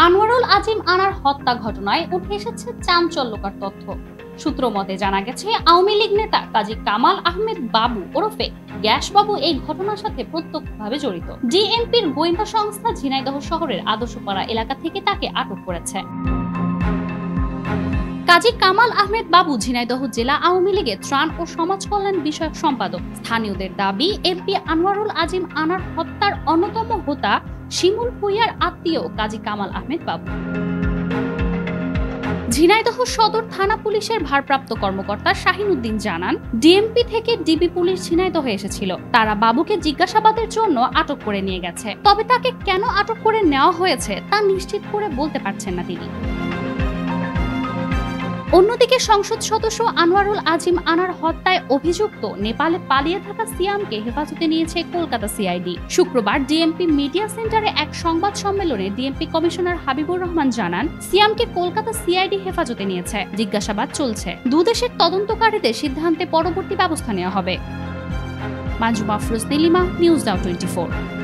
আনোয়ারুল আজিম আনার হত্যা ঘটনায় উঠে এসেছে চাঞ্চল্যকর তথ্য। সূত্র মতে জানা গেছে, আওয়ামী লীগ নেতা কাজী কামাল আহমেদ বাবু ওরফে গ্যাস বাবু এই ঘটনার সাথে প্রত্যক্ষভাবে জড়িত। ডিএমপির গোয়েন্দা সংস্থা ঝিনাইদহ শহরের আদর্শপাড়া এলাকা থেকে তাকে আটক করেছে। কাজী কামাল আহমেদ বাবু ঝিনাইদহ জেলা আওয়ামী লীগের ত্রাণ ও সমাজ কল্যাণ বিষয়ক সম্পাদক। স্থানীয়দের দাবি, এমপি আনোয়ারুল আজিম আনার হত্যার অন্যতম হোতা শিমুল ভূঁইয়ার আত্মীয় কাজী কামাল আহমেদ বাবু। ঝিনাইদহ সদর থানা পুলিশের ভারপ্রাপ্ত কর্মকর্তা শাহিন উদ্দিন জানান, ডিএমপি থেকে ডিবি পুলিশ ঝিনাইদহে এসেছিল। তারা বাবুকে জিজ্ঞাসাবাদের জন্য আটক করে নিয়ে গেছে। তবে তাকে কেন আটক করে নেওয়া হয়েছে তা নিশ্চিত করে বলতে পারছেন না তিনি। অন্যদিকে সংসদ সদস্য আনোয়ারুল আজিম আনার হত্যায় অভিযুক্ত নেপালে পালিয়ে থাকা সিয়ামকে হেফাজতে নিয়েছে কলকাতা সিআইডি। শুক্রবার ডিএমপি মিডিয়া সেন্টারে এক সংবাদ সম্মেলনে ডিএমপি কমিশনার হাবিবুর রহমান জানান, সিয়ামকে কলকাতা সিআইডি হেফাজতে নিয়েছে, জিজ্ঞাসাবাদ চলছে। দুদেশের তদন্তকারীদের সিদ্ধান্তে পরবর্তী ব্যবস্থা নেওয়া হবে। মাজুমা আফরোজ নীলিমা, নিউজ নাও 24।